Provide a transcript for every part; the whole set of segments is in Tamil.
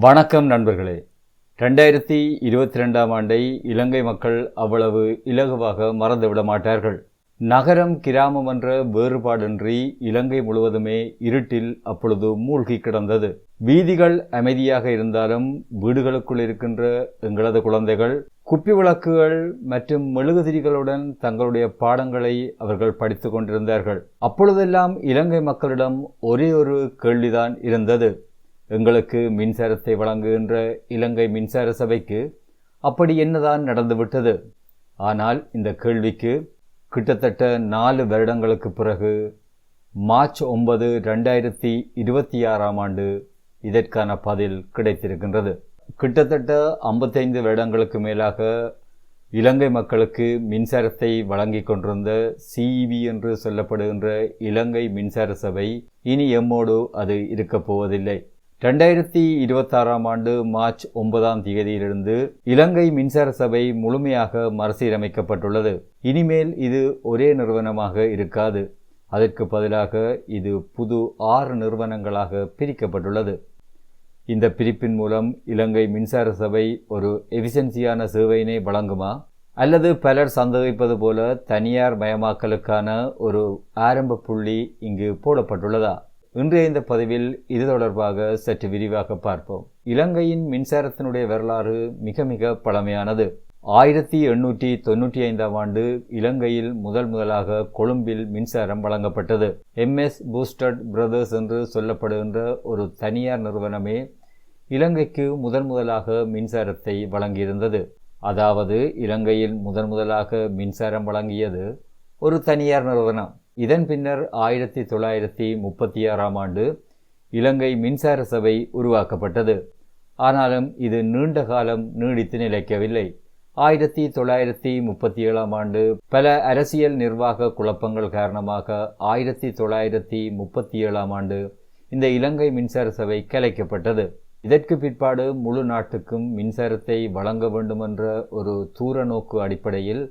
வணக்கம் நண்பர்களே. 2022ஆம் ஆண்டை இலங்கை மக்கள் அவ்வளவு இலகுவாக மறந்துவிட மாட்டார்கள். நகரம் கிராமம் என்ற வேறுபாடின்றி இலங்கை முழுவதுமே இருட்டில் அப்பொழுது மூழ்கி கிடந்தது. வீதிகள் அமைதியாக இருந்தாலும் வீடுகளுக்குள் இருக்கின்ற எங்களது குழந்தைகள் குப்பி விளக்குகள் மற்றும் மெழுகுதிரிகளுடன் தங்களுடைய பாடங்களை அவர்கள் படித்து கொண்டிருந்தார்கள். அப்பொழுதெல்லாம் இலங்கை மக்களிடம் ஒரே ஒரு கேள்விதான் இருந்தது. எங்களுக்கு மின்சாரத்தை வழங்குகின்ற இலங்கை மின்சார சபைக்கு அப்படி என்னதான் நடந்துவிட்டது? ஆனால் இந்த கேள்விக்கு கிட்டத்தட்ட 4 வருடங்களுக்கு பிறகு மார்ச் 9, 2026ஆம் ஆண்டு இதற்கான பதில் கிடைத்திருக்கின்றது. கிட்டத்தட்ட 55 வருடங்களுக்கு மேலாக இலங்கை மக்களுக்கு மின்சாரத்தை வழங்கி கொண்டிருந்த சிஇபி என்று சொல்லப்படுகின்ற இலங்கை மின்சார சபை இனி எம்மோடு அது இருக்கப் போவதில்லை. 2026ஆம் ஆண்டு மார்ச் 9ஆம் தேதியிலிருந்து இலங்கை மின்சார சபை முழுமையாக மறுசீரமைக்கப்பட்டுள்ளது. இனிமேல் இது ஒரே நிறுவனமாக இருக்காது. அதற்கு பதிலாக இது புது 6 நிறுவனங்களாக பிரிக்கப்பட்டுள்ளது. இந்த பிரிப்பின் மூலம் இலங்கை மின்சார சபை ஒரு எஃபிஷியன்சியான சேவையினை வழங்குமா, அல்லது பலர் சந்தேகிப்பது போல தனியார் மயமாக்கலுக்கான ஒரு ஆரம்ப புள்ளி இங்கு போடப்பட்டுள்ளதா? இன்றைய இந்த பதிவில் இது தொடர்பாக சற்று விரிவாக பார்ப்போம். இலங்கையின் மின்சாரத்தினுடைய வரலாறு மிக மிக பழமையானது. 1895ஆம் ஆண்டு இலங்கையில் முதலாக கொழும்பில் மின்சாரம் வழங்கப்பட்டது. MS பூஸ்டட் பிரதர்ஸ் என்று சொல்லப்படுகின்ற ஒரு தனியார் நிறுவனமே இலங்கைக்கு முதலாக மின்சாரத்தை வழங்கியிருந்தது. அதாவது இலங்கையில் முதலாக மின்சாரம் வழங்கியது ஒரு தனியார் நிறுவனம். இதன் பின்னர் 1936ஆம் ஆண்டு இலங்கை மின்சார சபை உருவாக்கப்பட்டது. ஆனாலும் இது நீண்ட காலம் நீடித்து நிலைக்கவில்லை. 1937ஆம் ஆண்டு பல அரசியல் நிர்வாக குழப்பங்கள் காரணமாக 1937ஆம் ஆண்டு இந்த இலங்கை மின்சார சபை கலைக்கப்பட்டது. இதற்கு பிற்பாடு முழு நாட்டுக்கும் மின்சாரத்தை வழங்க வேண்டும் என்ற ஒரு தூர நோக்கு அடிப்படையில்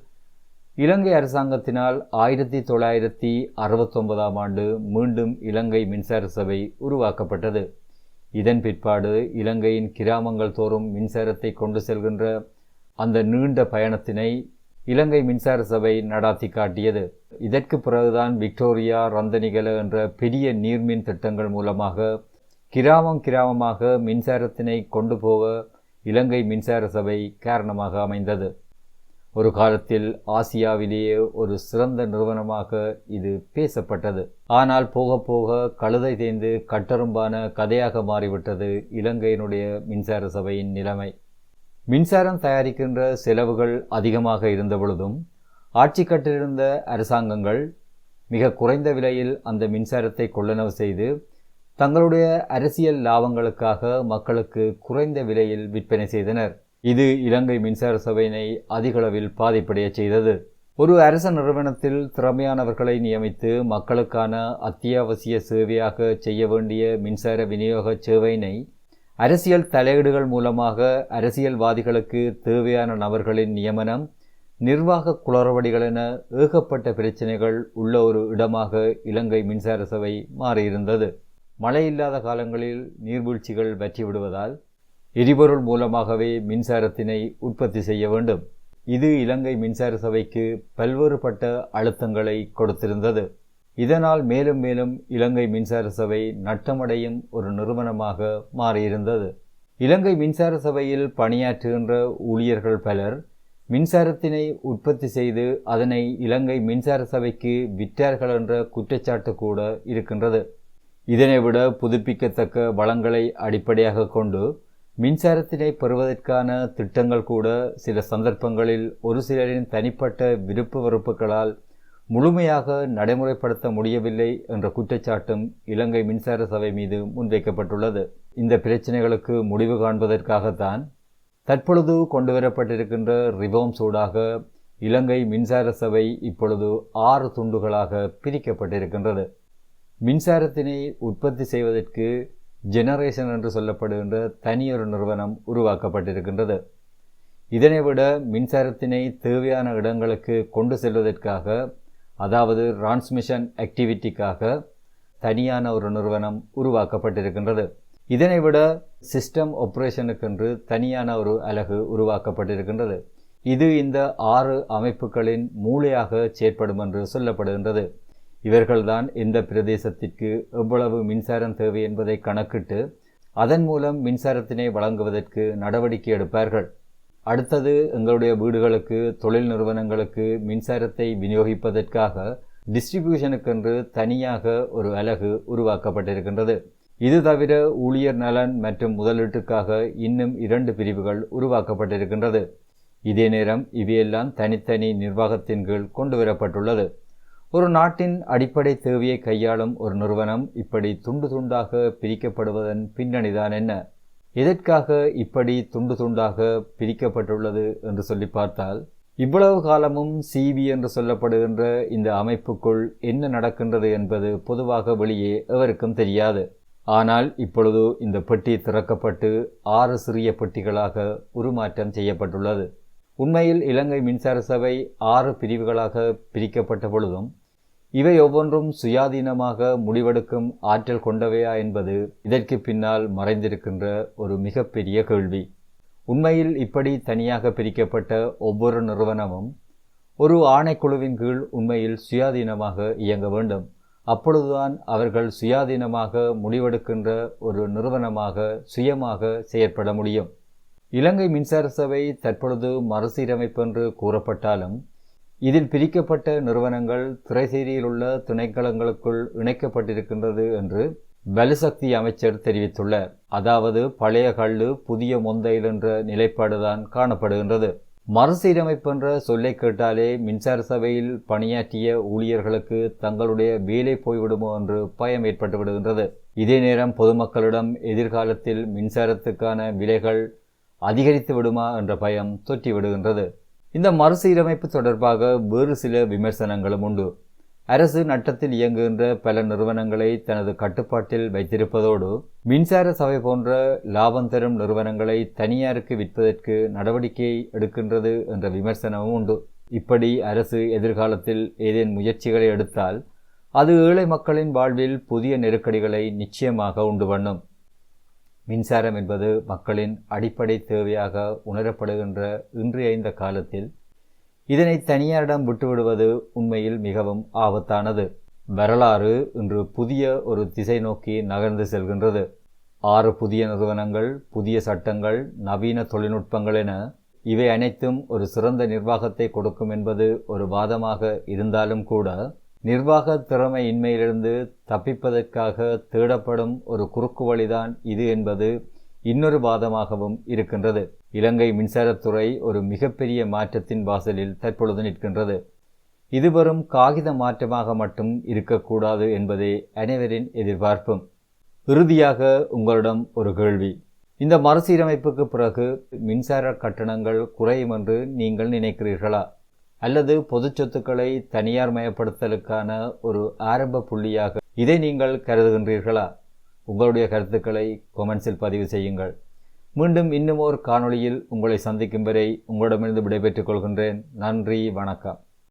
இலங்கை அரசாங்கத்தினால் 1969ஆம் ஆண்டு மீண்டும் இலங்கை மின்சார சபை உருவாக்கப்பட்டது. இதன் பிற்பாடு இலங்கையின் கிராமங்கள் தோறும் மின்சாரத்தை கொண்டு செல்கின்ற அந்த நீண்ட பயணத்தினை இலங்கை மின்சார சபை நடாத்தி காட்டியது. இதற்கு பிறகுதான் விக்டோரியா, ரந்தனிகல என்ற பெரிய நீர்மின் திட்டங்கள் மூலமாக கிராமமாக மின்சாரத்தினை கொண்டு போக இலங்கை மின்சார சபை காரணமாக அமைந்தது. ஒரு காலத்தில் ஆசியாவிலேயே ஒரு சிறந்த நிறுவனமாக இது பேசப்பட்டது. ஆனால் போக போக கழுதை தேய்ந்து கட்டரும்பான கதையாக மாறிவிட்டது இலங்கையினுடைய மின்சார சபையின் நிலைமை. மின்சாரம் தயாரிக்கின்ற செலவுகள் அதிகமாக இருந்த பொழுதும் ஆட்சி கட்டிலிருந்த அரசாங்கங்கள் மிக குறைந்த விலையில் அந்த மின்சாரத்தை கொள்ளளவு செய்து தங்களுடைய அரசியல் லாபங்களுக்காக மக்களுக்கு குறைந்த விலையில் விற்பனை செய்தனர். இது இலங்கை மின்சார சபையினை அதிகளவில் பாதிப்படைய செய்தது. ஒரு அரச நிறுவனத்தில் திறமையானவர்களை நியமித்து மக்களுக்கான அத்தியாவசிய சேவையாக செய்ய வேண்டிய மின்சார விநியோக சேவையினை அரசியல் தலையீடுகள் மூலமாக அரசியல்வாதிகளுக்கு தேவையான நபர்களின் நியமனம், நிர்வாக குளறுபடிகள் என ஏகப்பட்ட பிரச்சனைகள் உள்ள ஒரு இடமாக இலங்கை மின்சார சபை மாறியிருந்தது. மழை இல்லாத காலங்களில் நீர்வீழ்ச்சிகள் வற்றிவிடுவதால் எரிபொருள் மூலமாகவே மின்சாரத்தினை உற்பத்தி செய்ய வேண்டும். இது இலங்கை மின்சார சபைக்கு பல்வேறுபட்ட அழுத்தங்களை கொடுத்திருந்தது. இதனால் மேலும் மேலும் இலங்கை மின்சார சபை நட்டமடையும் ஒரு நிறுவனமாக மாறியிருந்தது. இலங்கை மின்சார சபையில் பணியாற்றுகின்ற ஊழியர்கள் பலர் மின்சாரத்தினை உற்பத்தி செய்து அதனை இலங்கை மின்சார சபைக்கு விற்றார்கள் என்ற குற்றச்சாட்டு கூட இருக்கின்றது. இதனை விட புதுப்பிக்கத்தக்க வளங்களை அடிப்படையாக கொண்டு மின்சாரத்தினை பெறுவதற்கான திட்டங்கள் கூட சில சந்தர்ப்பங்களில் ஒரு சிலரின் தனிப்பட்ட விருப்பு வெறுப்புகளால் முழுமையாக நடைமுறைப்படுத்த முடியவில்லை என்ற குற்றச்சாட்டும் இலங்கை மின்சார சபை மீது முன்வைக்கப்பட்டுள்ளது. இந்த பிரச்சனைகளுக்கு முடிவு காண்பதற்காகத்தான் தற்பொழுது கொண்டுவரப்பட்டிருக்கின்ற ரிஃபார்ம்ஸ் ஊடாக இலங்கை மின்சார சபை இப்பொழுது 6 துண்டுகளாக பிரிக்கப்பட்டிருக்கின்றது. மின்சாரத்தினை உற்பத்தி செய்வதற்கு ஜெனரேஷன் என்று சொல்லப்படுகின்ற தனியொரு நிறுவனம் உருவாக்கப்பட்டிருக்கின்றது. இதனை விட மின்சாரத்தினை தேவையான இடங்களுக்கு கொண்டு செல்வதற்காக, அதாவது டிரான்ஸ்மிஷன் ஆக்டிவிட்டிக்காக தனியான ஒரு நிறுவனம் உருவாக்கப்பட்டிருக்கின்றது. இதனை விட சிஸ்டம் ஆபரேஷனுக்கென்று தனியான ஒரு அலகு உருவாக்கப்பட்டிருக்கின்றது. இது இந்த 6 அமைப்புகளின் மூளையாக செயற்படும் என்று சொல்லப்படுகின்றது. இவர்கள்தான் எந்த பிரதேசத்திற்கு எவ்வளவு மின்சாரம் தேவை என்பதை கணக்கிட்டு அதன் மூலம் மின்சாரத்தினை வழங்குவதற்கு நடவடிக்கை எடுப்பார்கள். அடுத்தது, எங்களுடைய வீடுகளுக்கு, தொழில் நிறுவனங்களுக்கு மின்சாரத்தை விநியோகிப்பதற்காக டிஸ்ட்ரிபியூஷனுக்கென்று தனியாக ஒரு அலகு உருவாக்கப்பட்டிருக்கின்றது. இது தவிர ஊழியர் நலன் மற்றும் முதலீட்டுக்காக இன்னும் 2 பிரிவுகள் உருவாக்கப்பட்டிருக்கின்றது. இதே நேரம் இவையெல்லாம் தனித்தனி நிர்வாகத்தின் கீழ் கொண்டு வரப்பட்டுள்ளது. ஒரு நாட்டின் அடிப்படை தேவையை கையாளும் ஒரு நிறுவனம் இப்படி துண்டு துண்டாக பிரிக்கப்படுவதன் பின்னணிதான் என்ன? எதற்காக இப்படி துண்டு துண்டாக பிரிக்கப்பட்டுள்ளது என்று சொல்லி பார்த்தால், இவ்வளவு காலமும் சிபி என்று சொல்லப்படுகின்ற இந்த அமைப்புக்குள் என்ன நடக்கின்றது என்பது பொதுவாக வெளியே எவருக்கும் தெரியாது. ஆனால் இப்பொழுது இந்த பெட்டி திறக்கப்பட்டு 6 சிறிய பெட்டிகளாக உருமாற்றம் செய்யப்பட்டுள்ளது. உண்மையில் இலங்கை மின்சார சபை 6 பிரிவுகளாக பிரிக்கப்பட்ட பொழுதும் இவை ஒவ்வொன்றும் சுயாதீனமாக முடிவெடுக்கும் ஆற்றல் கொண்டவையா என்பது இதற்கு பின்னால் மறைந்திருக்கின்ற ஒரு மிகப்பெரிய கேள்வி. உண்மையில் இப்படி தனியாக பிரிக்கப்பட்ட ஒவ்வொரு நிறுவனமும் ஒரு ஆணைக்குழுவின் கீழ் உண்மையில் சுயாதீனமாக இயங்க வேண்டும். அப்பொழுதுதான் அவர்கள் சுயாதீனமாக முடிவெடுக்கின்ற ஒரு நிறுவனமாக சுயமாக செயற்பட முடியும். இலங்கை மின்சார சபை தற்பொழுது மறுசீரமைப்பு என்று கூறப்பட்டாலும் இதில் பிரிக்கப்பட்ட நிறுவனங்கள் திரைசேரியில் உள்ள திணைக்களங்களுக்குள் இணைக்கப்பட்டிருக்கின்றது என்று வலுசக்தி அமைச்சர் தெரிவித்துள்ளார். அதாவது பழைய கள்ளு புதிய மொந்தையில் என்ற நிலைப்பாடுதான் காணப்படுகின்றது. மறுசீரமைப்பு என்ற சொல்லை கேட்டாலே மின்சார சபையில் பணியாற்றிய ஊழியர்களுக்கு தங்களுடைய வேலை போய்விடுமோ என்று பயம் ஏற்பட்டு விடுகின்றது. இதே நேரம் பொதுமக்களிடம் எதிர்காலத்தில் மின்சாரத்துக்கான விலைகள் அதிகரித்து விடுமா என்ற பயம் தொற்றி விடுகின்றது. இந்த மறுசீரமைப்பு தொடர்பாக வேறு சில விமர்சனங்களும் உண்டு. அரசு நட்டத்தில் இயங்குகின்ற பல நிறுவனங்களை தனது கட்டுப்பாட்டில் வைத்திருப்பதோடு மின்சார சபை போன்ற லாபம் தரும் நிறுவனங்களை தனியாருக்கு விற்பதற்கு நடவடிக்கை எடுக்கின்றது என்ற விமர்சனமும் உண்டு. இப்படி அரசு எதிர்காலத்தில் ஏதேனும் முயற்சிகளை எடுத்தால் அது ஏழை மக்களின் வாழ்வில் புதிய நெருக்கடிகளை நிச்சயமாக உண்டு பண்ணும். மின்சாரம் என்பது மக்களின் அடிப்படை தேவையாக உணரப்படுகின்ற இன்றைய இந்த காலத்தில் இதனை தனியாரிடம் விட்டுவிடுவது உண்மையில் மிகவும் ஆபத்தானது. வரலாறு இன்று புதிய ஒரு திசை நோக்கி நகர்ந்து செல்கின்றது. 6 புதிய நிறுவனங்கள், புதிய சட்டங்கள், நவீன தொழில்நுட்பங்கள் என இவை அனைத்தும் ஒரு சிறந்த நிர்வாகத்தை கொடுக்கும் என்பது ஒரு வாதமாக இருந்தாலும் கூட, நிர்வாக திறமையின்மையிலிருந்து தப்பிப்பதற்காக தேடப்படும் ஒரு குறுக்கு வழிதான் இது என்பது இன்னொரு வாதமாகவும் இருக்கின்றது. இலங்கை மின்சாரத்துறை ஒரு மிகப்பெரிய மாற்றத்தின் வாசலில் தற்பொழுது நிற்கின்றது. இது வெறும் காகித மாற்றமாக மட்டும் இருக்கக்கூடாது என்பதே அனைவரின் எதிர்பார்ப்பும். இறுதியாக உங்களிடம் ஒரு கேள்வி. இந்த மறுசீரமைப்புக்கு பிறகு மின்சார கட்டணங்கள் குறையும் என்று நீங்கள் நினைக்கிறீர்களா? அல்லது பொது சொத்துக்களை தனியார் மயப்படுத்தலுக்கான ஒரு ஆரம்ப புள்ளியாக இதை நீங்கள் கருதுகின்றீர்களா? உங்களுடைய கருத்துக்களை கொமெண்ட்ஸில் பதிவு செய்யுங்கள். மீண்டும் இன்னும் ஒரு காணொளியில் உங்களை சந்திக்கும் வரை உங்களிடமிருந்து விடைபெற்றுக் கொள்கின்றேன். நன்றி, வணக்கம்.